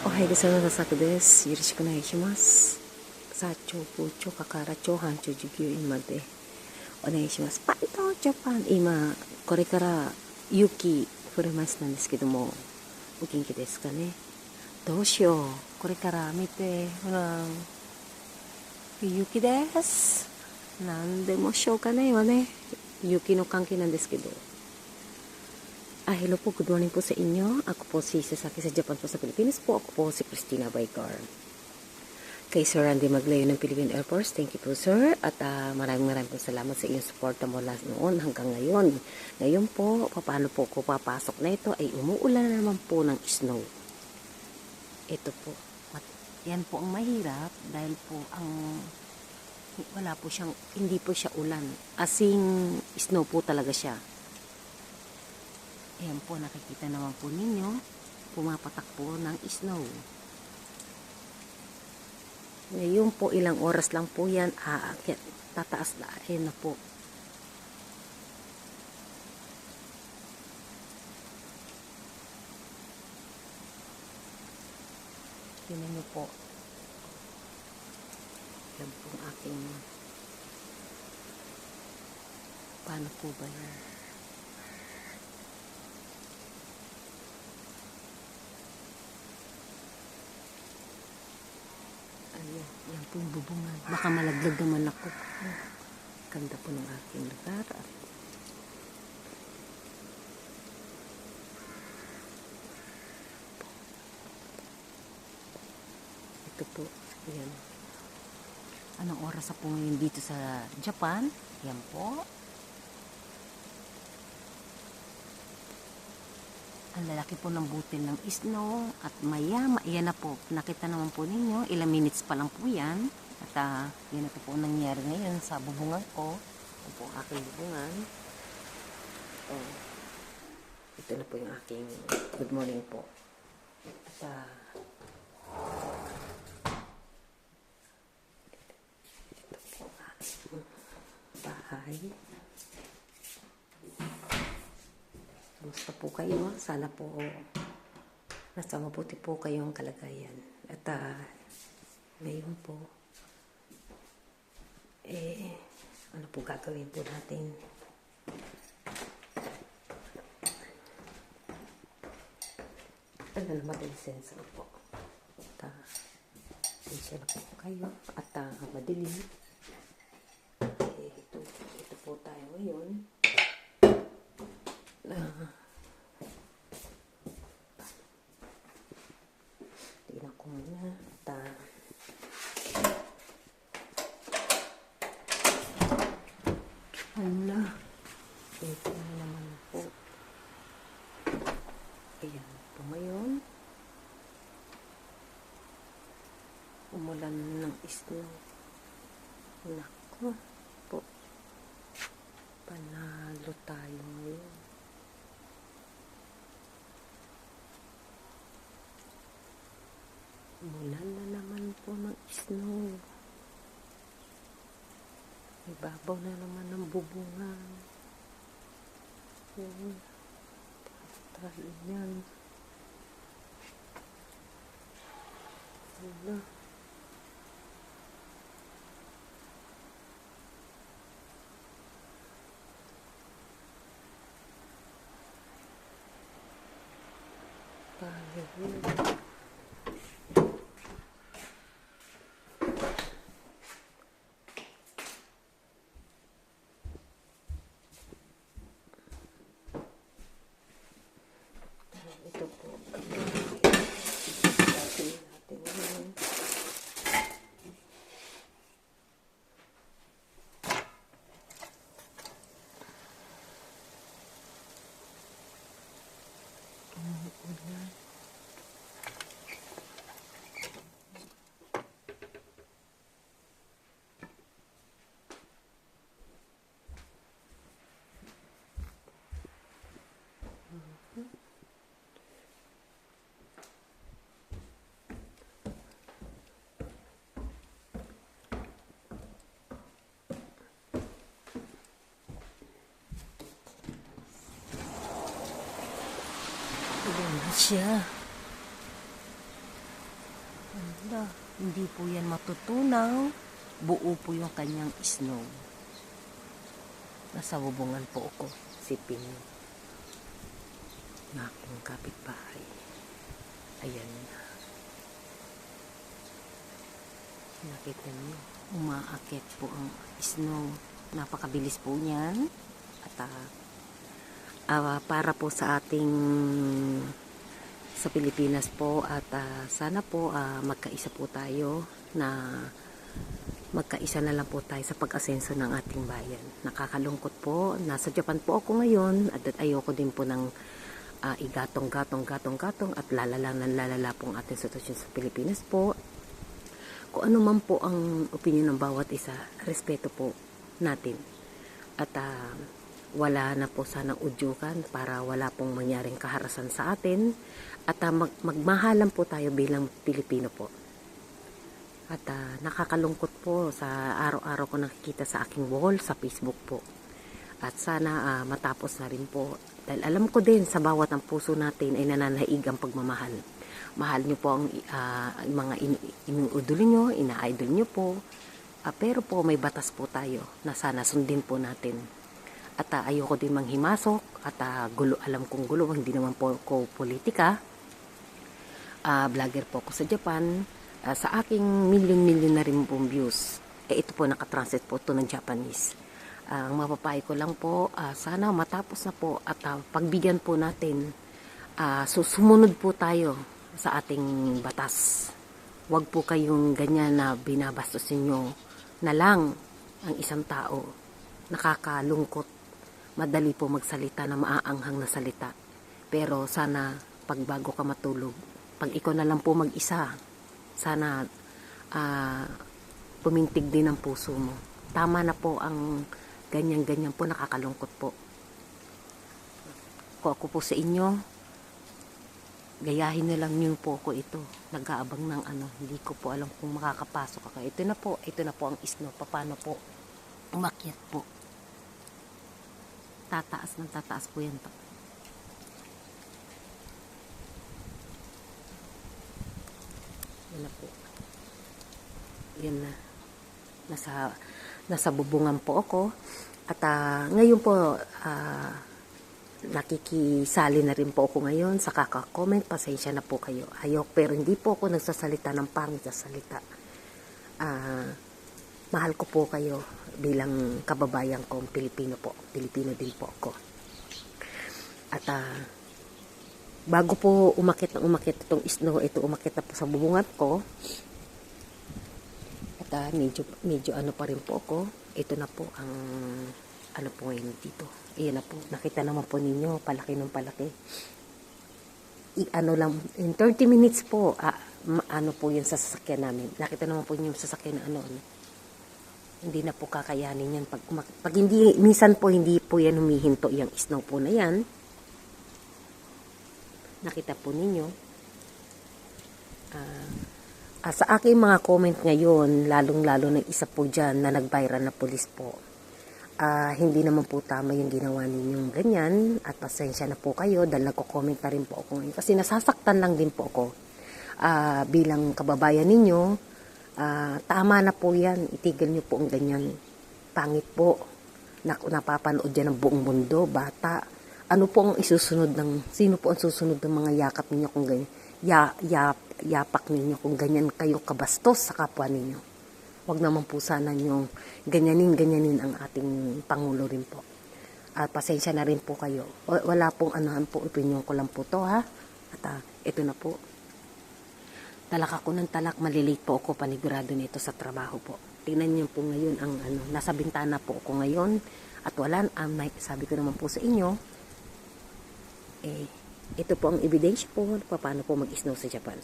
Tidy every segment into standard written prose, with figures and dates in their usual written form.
おはようございます。さくです。よろしくお願いします。さあ、長風長かから長半長19位までお願いします。パンとジャパン。今、これから雪降りましたんですけども、お元気ですかね。どうしよう。これから見て、ほら、雪です。なんでもしょうがないわね。雪の関係なんですけど。Hello po, good morning po sa inyo. Ako po si Sasaki sa Japan po sa Pilipinas po. Ako po si Christina Baycar. Kay Sir Randy Maglayo ng Philippine Air Force, thank you po sir. At maraming po salamat sa inyong suporta mula noon hanggang ngayon. Ngayon po, paano po ko papasok na ito ay umuulan na naman po ng snow. Ito po. Yan po ang mahirap dahil po wala po siyang, hindi po siya ulan. Asing snow po talaga siya. Ayan po, nakikita naman po ninyo, pumapatak po ng snow. Ngayon po, ilang oras lang po yan, aakyat, tataas na, ayan na po. Tingnan nyo po. Yan po ang aking, paano po ba yan? Ayan, yan po yung bubungan. Baka malaglag naman ako. Ganda po ng aking lugar. Ito po, ayan. Anong oras na po ngayon dito sa Japan? Yan po. Ang lalaki po ng butil ng snow at maya, yan na po, nakita naman po ninyo, ilang minutes pa lang po yan at yan na po nangyari ngayon sa bubungan ko. Ito po ang aking bubungan. Ito na po yung aking good morning po. At ito po ang aking bahay. Kamusta po kayo? Sana po nasa mabuti po kayong kalagayan. At ngayon po, ano po gagawin po natin? Ano naman ang sensor po? At sensor na po kayo. At madilim. Ito po tayo ngayon. Tignan ko muna. Hala. Ito na naman po. Ayan po ngayon. Umulan ng snow. Nako po. Panalo tayo ngayon. Umulan na naman po ng snow. Ibabaw na naman ng bubungan. Tayo yan. Wala. Tayo yan. Ito po. Natin yun. Ulan. Ayan na siya. Hindi po yan matutunaw. Buo po yung kanyang snow. Nasa bubungan po ako. Sipin nyo. Na aking kapitbahay. Ayan. Nakita nyo. Umaakit po ang snow. Napakabilis po niyan. At para po sa ating sa Pilipinas po at sana po magkaisa po tayo na magkaisa na lang po tayo sa pag-asenso ng ating bayan. Nakakalungkot po. Nasa Japan po ako ngayon at ayoko din po ng igatong-gatong at lalala po ang ating sitwasyon sa Pilipinas po. Kung ano man po ang opinion ng bawat isa, respeto po natin. At wala na po sanang udyukan para wala pong mangyaring kaharasan sa atin. At magmahalan po tayo bilang Pilipino po. At nakakalungkot po sa araw-araw ko nakikita sa aking wall sa Facebook po. At sana matapos na rin po. Dahil alam ko din sa bawat ang puso natin ay nananaig ang pagmamahal. Mahal nyo po ang mga inuudol nyo, ina-idol nyo po. Pero po may batas po tayo na sana sundin po natin. At ayoko din manghimasok at gulo, alam kong gulo, hindi naman po ko politika. Vlogger po ako sa Japan. Sa aking million na rin pong views, ito po nakatranslate po ito ng Japanese. Ang mapapayo ko lang po, sana matapos na po at pagbigyan po natin, sumunod po tayo sa ating batas. Huwag po kayong ganyan na binabastos ninyo na lang ang isang tao. Nakakalungkot. Madali po magsalita na maaanghang na salita. Pero sana pag bago ka matulog, pag ikaw na lang po mag-isa, sana pumintig din ang puso mo. Tama na po ang ganyan-ganyan po, nakakalungkot po. Kung ako po sa inyo, gayahin na lang niyo po ako ito. Nag-aabang ng hindi ko po alam kung makakapasok ako. Ito na po ang snow. Paano po umakyat po. Tataas po yan po. Yan na po. Yan na. Nasa bubungan po ako. At ngayon po, nakikisali na rin po ako ngayon sa kaka-comment. Pasensya na po kayo. Pero hindi po ako nagsasalita ng pangit na salita. Mahal ko po kayo bilang kababayan kong Pilipino po. Pilipino din po ako. At bago po umakit itong snow, ito umakit na po sa bubungan ko. At medyo pa rin po ako. Ito na po ang po ngayon dito. Ayan na po. Nakita naman po ninyo, palaki ng palaki. Lang, in 30 minutes po, po yung sasakyan namin. Nakita naman po yung sasakyan na hindi na po kakayanin yan. Pag hindi, minsan po hindi po yan humihinto yung snow po na yan. Nakita po ninyo. Sa aking mga comment ngayon, lalong-lalo na isa po dyan na nag-viral na pulis po. Hindi naman po tama yung ginawa ninyong ganyan. At pasensya na po kayo dahil nagko-comment na rin po ako ngayon. Kasi nasasaktan lang din po ako. Bilang kababayan ninyo, tama na po yan. Itigil nyo po ang ganyan. Pangit po. Napapanood yan ng buong mundo, bata. Ano po ang isusunod sino po ang susunod ng mga yakap ninyo kung ganyan? Yapak ninyo kung ganyan kayo kabastos sa kapwa ninyo. Huwag naman po sana yung ganyanin ang ating Pangulo rin po. Pasensya na rin po kayo. Wala pong po, opinion ko lang po to ha. At ito na po. Talak ako ng talak, malilate po ako, panigurado nito sa trabaho po. Tingnan niyo po ngayon ang nasa bintana po ako ngayon. At wala, sabi ko naman po sa inyo, ito po ang ebidensya po paano po mag-snow sa Japan.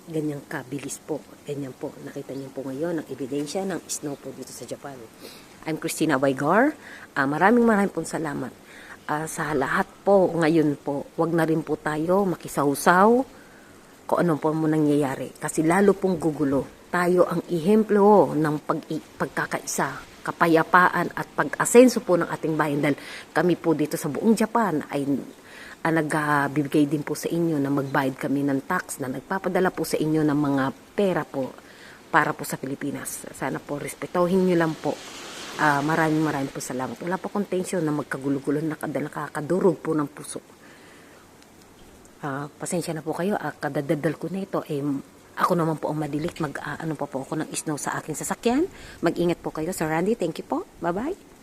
Ganyang kabilis po. Ganyan po. Nakita niyo po ngayon ang ebidensya ng snow po dito sa Japan. I'm Christina Baygar. Maraming pong salamat. Sa lahat po ngayon po, wag na rin po tayo makisahusaw kung ano po mo nangyayari. Kasi lalo pong gugulo. Tayo ang ehemplo ng pagkakaisa. kapayapaan at pag-asenso po ng ating bayan, dahil kami po dito sa buong Japan ay nagbibigay din po sa inyo na magbayad kami ng tax, na nagpapadala po sa inyo ng mga pera po para po sa Pilipinas. Sana po respetuhin nyo lang po. Maraming po salamat. Wala po akong tensyon na magkagulo-gulo na nakakadurog po ng puso. Pasensya na po kayo, kadadadal ko na ito, ako naman po ang madilik, ano pa po ako ng snow sa aking sasakyan. Mag-ingat po kayo, Sir Randy. Thank you po. Bye-bye.